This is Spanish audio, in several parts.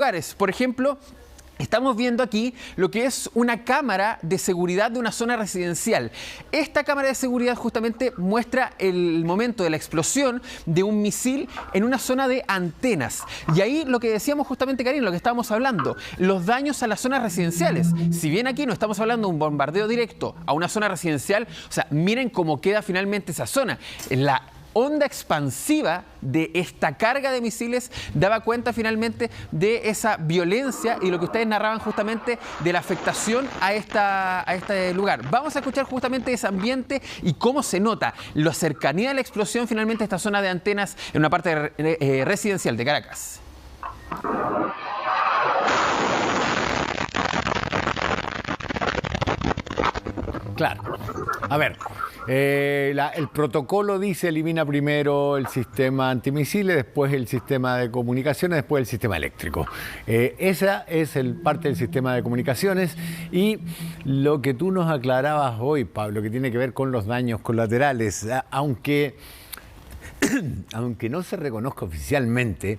lugares. Por ejemplo, estamos viendo aquí lo que es una cámara de seguridad de una zona residencial. Esta cámara de seguridad justamente muestra el momento de la explosión de un misil en una zona de antenas. Y ahí lo que decíamos justamente, Karina, lo que estábamos hablando, los daños a las zonas residenciales. Si bien aquí no estamos hablando de un bombardeo directo a una zona residencial, o sea, miren cómo queda finalmente esa zona. La onda expansiva de esta carga de misiles daba cuenta finalmente de esa violencia y lo que ustedes narraban justamente de la afectación a este lugar. Vamos a escuchar justamente ese ambiente y cómo se nota la cercanía de la explosión finalmente a esta zona de antenas en una parte residencial de Caracas. Claro. A ver, el protocolo dice elimina primero el sistema antimisiles, después el sistema de comunicaciones, después el sistema eléctrico. Esa es parte del sistema de comunicaciones y lo que tú nos aclarabas hoy, Pablo, que tiene que ver con los daños colaterales, aunque no se reconozca oficialmente,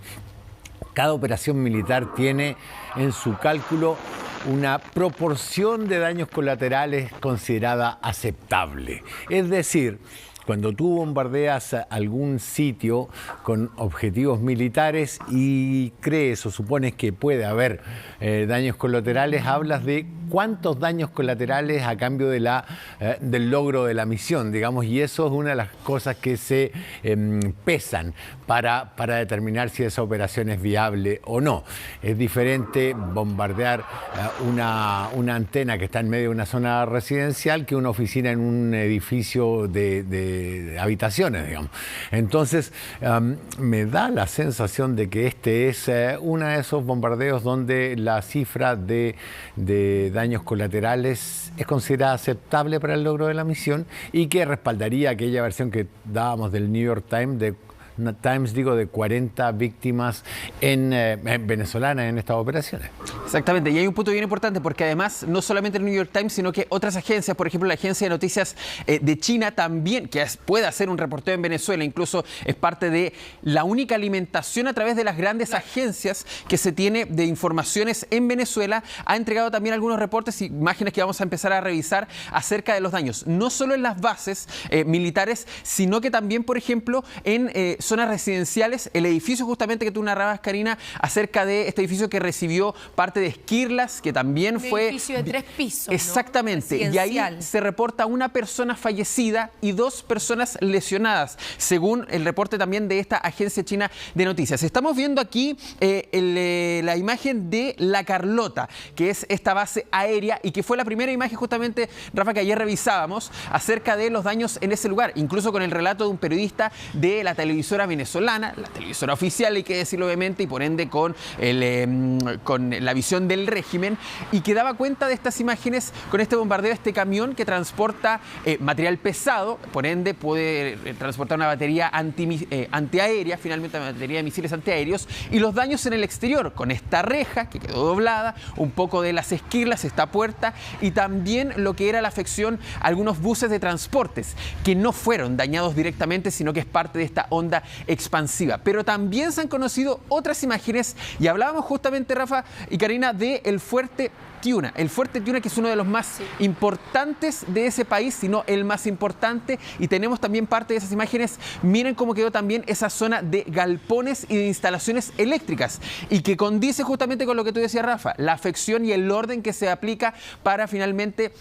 cada operación militar tiene en su cálculo una proporción de daños colaterales considerada aceptable. Es decir, cuando tú bombardeas algún sitio con objetivos militares y crees o supones que puede haber daños colaterales, hablas de cuántos daños colaterales a cambio del logro de la misión, digamos, y eso es una de las cosas que se pesan para determinar si esa operación es viable o no. Es diferente bombardear una antena que está en medio de una zona residencial que una oficina en un edificio de habitaciones, digamos. Entonces, me da la sensación de que este es uno de esos bombardeos donde la cifra de daños colaterales es considerada aceptable para el logro de la misión y que respaldaría aquella versión que dábamos del New York Times de 40 víctimas venezolanas en estas operaciones. Exactamente, y hay un punto bien importante porque además no solamente el New York Times, sino que otras agencias, por ejemplo la agencia de noticias de China también, que puede hacer un reporteo en Venezuela, incluso es parte de la única alimentación a través de las grandes agencias que se tiene de informaciones en Venezuela, ha entregado también algunos reportes y imágenes que vamos a empezar a revisar acerca de los daños, no solo en las bases militares, sino que también, por ejemplo, en zonas residenciales, el edificio justamente que tú narrabas, Karina, acerca de este edificio que recibió parte de Esquirlas, que también fue... Un edificio de 3 pisos. Exactamente, ¿no? Y ahí se reporta una persona fallecida y 2 personas lesionadas, según el reporte también de esta agencia china de noticias. Estamos viendo aquí la imagen de La Carlota, que es esta base aérea y que fue la primera imagen justamente, Rafa, que ayer revisábamos acerca de los daños en ese lugar, incluso con el relato de un periodista de la televisora venezolana, la televisora oficial, hay que decirlo obviamente, y por ende con la visión del régimen, y que daba cuenta de estas imágenes con este bombardeo, este camión que transporta material pesado, por ende puede transportar una batería antiaérea, finalmente una batería de misiles antiaéreos, y los daños en el exterior, con esta reja que quedó doblada, un poco de las esquirlas, esta puerta, y también lo que era la afección a algunos buses de transportes, que no fueron dañados directamente, sino que es parte de esta onda expansiva. Pero también se han conocido otras imágenes y hablábamos justamente, Rafa y Karina, del Fuerte Tiuna. El Fuerte Tiuna, que es uno de los más importantes de ese país, si no el más importante, y tenemos también parte de esas imágenes. Miren cómo quedó también esa zona de galpones y de instalaciones eléctricas, y que condice justamente con lo que tú decías, Rafa, la afección y el orden que se aplica para finalmente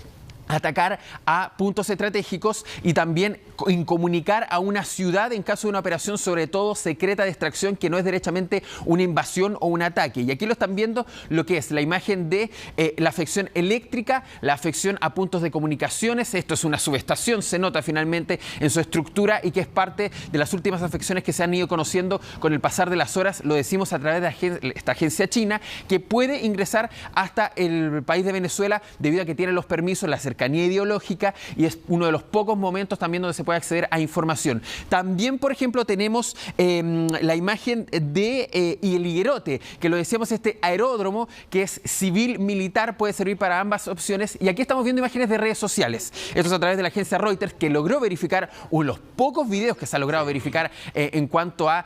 atacar a puntos estratégicos y también incomunicar a una ciudad en caso de una operación, sobre todo secreta, de extracción, que no es derechamente una invasión o un ataque. Y aquí lo están viendo lo que es la imagen de la afección eléctrica, la afección a puntos de comunicaciones. Esto es una subestación, se nota finalmente en su estructura y que es parte de las últimas afecciones que se han ido conociendo con el pasar de las horas. Lo decimos a través de esta agencia china, que puede ingresar hasta el país de Venezuela debido a que tiene los permisos, la cercanía ideológica, y es uno de los pocos momentos también donde se puede acceder a información. También, por ejemplo, tenemos la imagen de El Higuerote, que lo decíamos, este aeródromo que es civil-militar, puede servir para ambas opciones, y aquí estamos viendo imágenes de redes sociales. Esto es a través de la agencia Reuters, que logró verificar uno de los pocos videos que se ha logrado verificar en cuanto a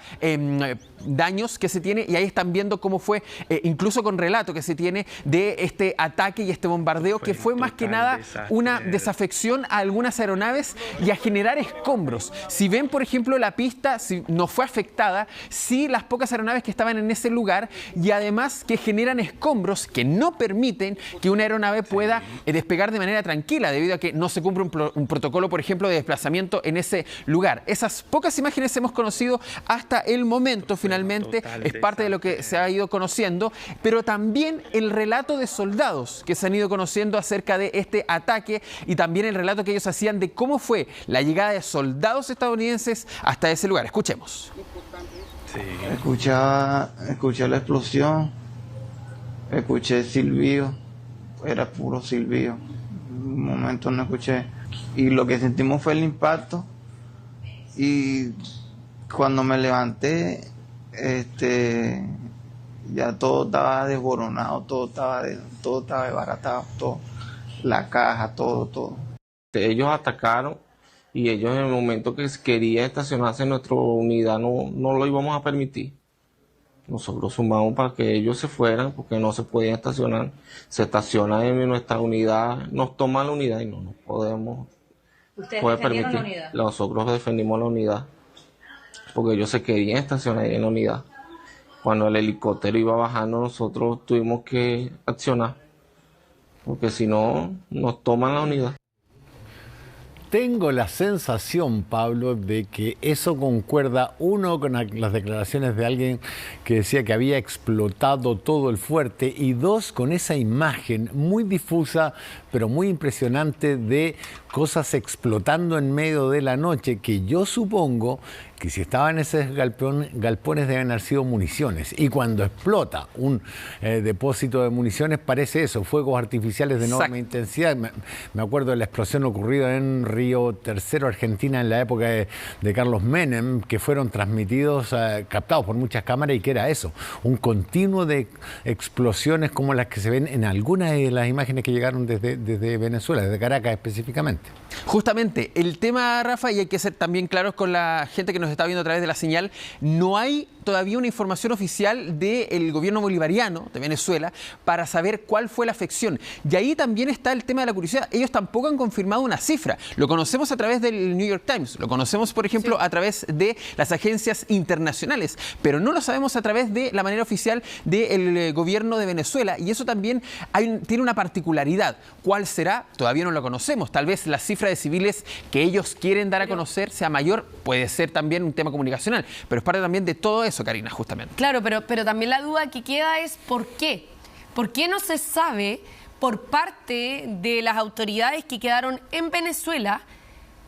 daños que se tiene, y ahí están viendo cómo fue, incluso con relato que se tiene de este ataque y este bombardeo, que fue más que nada una desafección a algunas aeronaves y a generar escombros. Si ven, por ejemplo, la pista no fue afectada, sí las pocas aeronaves que estaban en ese lugar, y además que generan escombros que no permiten que una aeronave pueda despegar de manera tranquila, debido a que no se cumple un protocolo, por ejemplo, de desplazamiento en ese lugar. Esas pocas imágenes hemos conocido hasta el momento, finalmente, es parte de lo que se ha ido conociendo, pero también el relato de soldados que se han ido conociendo acerca de este ataque, y también el relato que ellos hacían de cómo fue la llegada de soldados estadounidenses hasta ese lugar. Escuchemos. Sí. Escuché la explosión, escuché silbido, era puro silbido. Un momento no escuché, y lo que sentimos fue el impacto, y cuando me levanté, ya todo estaba desboronado, todo estaba desbaratado, todo, la caja, todo. Ellos atacaron, y ellos, en el momento que querían estacionarse en nuestra unidad, no lo íbamos a permitir. Nosotros sumamos para que ellos se fueran, porque no se podían estacionar. Se estacionan en nuestra unidad, nos toman la unidad y no nos podemos. ¿Ustedes permitir. la unidad? Nosotros defendimos la unidad, porque ellos se querían estacionar en la unidad. Cuando el helicóptero iba bajando, nosotros tuvimos que accionar, porque si no, nos toman la unidad. Tengo la sensación, Pablo, de que eso concuerda, uno, con las declaraciones de alguien que decía que había explotado todo el fuerte, y dos, con esa imagen muy difusa, pero muy impresionante, de cosas explotando en medio de la noche, que yo supongo que si estaban esos galpones deben haber sido municiones. Y cuando explota un depósito de municiones, parece eso, fuegos artificiales de enorme intensidad. Me acuerdo de la explosión ocurrida en Río Tercero, Argentina, en la época de Carlos Menem, que fueron transmitidos, captados por muchas cámaras, y que era eso, un continuo de explosiones como las que se ven en algunas de las imágenes que llegaron desde Venezuela, desde Caracas específicamente. Justamente, el tema, Rafa, y hay que ser también claros con la gente que nos está viendo a través de la señal, no hay todavía una información oficial del gobierno bolivariano de Venezuela para saber cuál fue la afección. Y ahí también está el tema de la curiosidad. Ellos tampoco han confirmado una cifra. Lo conocemos a través del New York Times, lo conocemos, por ejemplo, a través de las agencias internacionales, pero no lo sabemos a través de la manera oficial del gobierno de Venezuela, y eso también tiene una particularidad. ¿Cuál será? Todavía no lo conocemos. Tal vez la cifra de civiles que ellos quieren dar a conocer sea mayor, puede ser también un tema comunicacional, pero es parte también de todo eso, Karina, justamente. Claro, pero también la duda que queda es ¿por qué? ¿Por qué no se sabe por parte de las autoridades que quedaron en Venezuela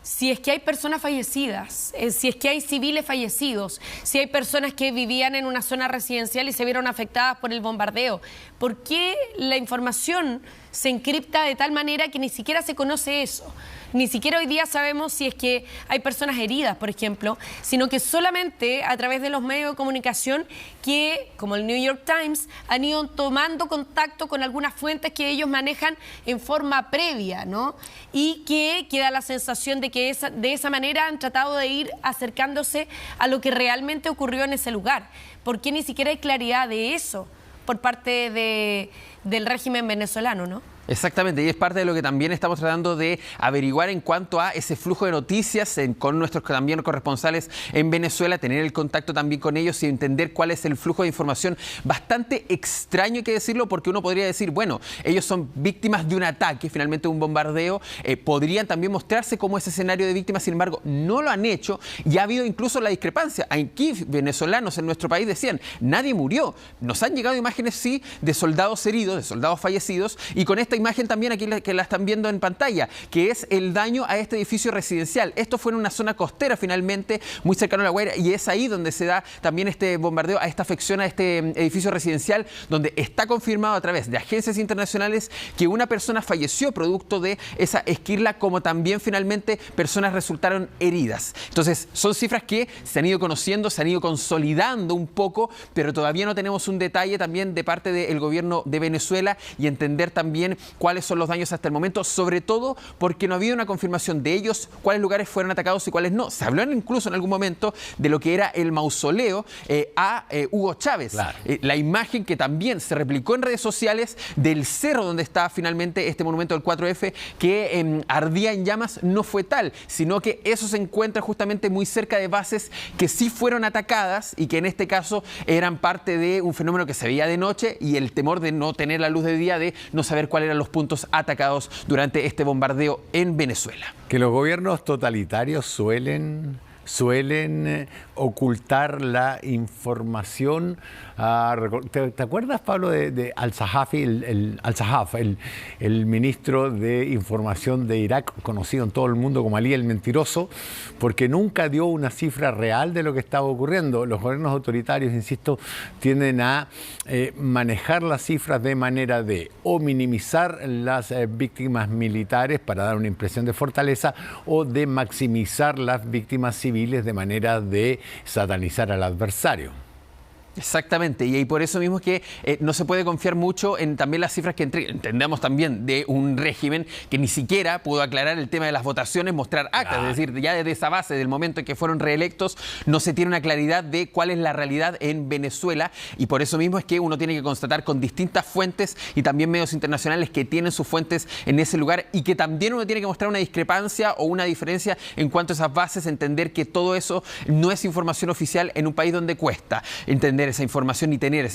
si es que hay personas fallecidas, si es que hay civiles fallecidos, si hay personas que vivían en una zona residencial y se vieron afectadas por el bombardeo? ¿Por qué la información se encripta de tal manera que ni siquiera se conoce eso? Ni siquiera hoy día sabemos si es que hay personas heridas, por ejemplo, sino que solamente a través de los medios de comunicación que, como el New York Times, han ido tomando contacto con algunas fuentes que ellos manejan en forma previa, ¿no? Y que queda la sensación de que de esa manera han tratado de ir acercándose a lo que realmente ocurrió en ese lugar. ¿Por qué ni siquiera hay claridad de eso por parte del régimen venezolano, no? Exactamente, y es parte de lo que también estamos tratando de averiguar en cuanto a ese flujo de noticias con nuestros también corresponsales en Venezuela, tener el contacto también con ellos y entender cuál es el flujo de información. Bastante extraño, hay que decirlo, porque uno podría decir, bueno, ellos son víctimas de un ataque, finalmente un bombardeo, podrían también mostrarse como ese escenario de víctimas, sin embargo, no lo han hecho, y ha habido incluso la discrepancia. Aquí venezolanos en nuestro país decían, nadie murió. Nos han llegado imágenes, sí, de soldados heridos, de soldados fallecidos, y con esta imagen también aquí que la están viendo en pantalla, que es el daño a este edificio residencial. Esto fue en una zona costera finalmente, muy cercano a La Guaira, y es ahí donde se da también este bombardeo, a esta afección a este edificio residencial, donde está confirmado a través de agencias internacionales que una persona falleció producto de esa esquirla, como también finalmente personas resultaron heridas. Entonces, son cifras que se han ido conociendo, se han ido consolidando un poco, pero todavía no tenemos un detalle también de parte del gobierno de Venezuela, y entender también cuáles son los daños hasta el momento, sobre todo porque no ha habido una confirmación de ellos, cuáles lugares fueron atacados y cuáles no. Se habló incluso en algún momento de lo que era el mausoleo a Hugo Chávez. Claro. La imagen que también se replicó en redes sociales del cerro donde está finalmente este monumento del 4F que ardía en llamas no fue tal, sino que eso se encuentra justamente muy cerca de bases que sí fueron atacadas y que en este caso eran parte de un fenómeno que se veía de noche y el temor de no tener la luz de día, de no saber cuáles eran los puntos atacados durante este bombardeo en Venezuela. Que los gobiernos totalitarios suelen ocultar la información. ¿Te acuerdas, Pablo, de Al-Sahafi, el ministro de Información de Irak, conocido en todo el mundo como Ali el Mentiroso, porque nunca dio una cifra real de lo que estaba ocurriendo? Los gobiernos autoritarios, insisto, tienden a manejar las cifras de manera de o minimizar las víctimas militares para dar una impresión de fortaleza o de maximizar las víctimas civiles de manera de satanizar al adversario. Exactamente, y por eso mismo es que no se puede confiar mucho en también las cifras que entendemos también de un régimen que ni siquiera pudo aclarar el tema de las votaciones, mostrar actas, es decir, ya desde esa base del momento en que fueron reelectos no se tiene una claridad de cuál es la realidad en Venezuela, y por eso mismo es que uno tiene que constatar con distintas fuentes y también medios internacionales que tienen sus fuentes en ese lugar y que también uno tiene que mostrar una discrepancia o una diferencia en cuanto a esas bases, entender que todo eso no es información oficial en un país donde cuesta entender esa información y tener esa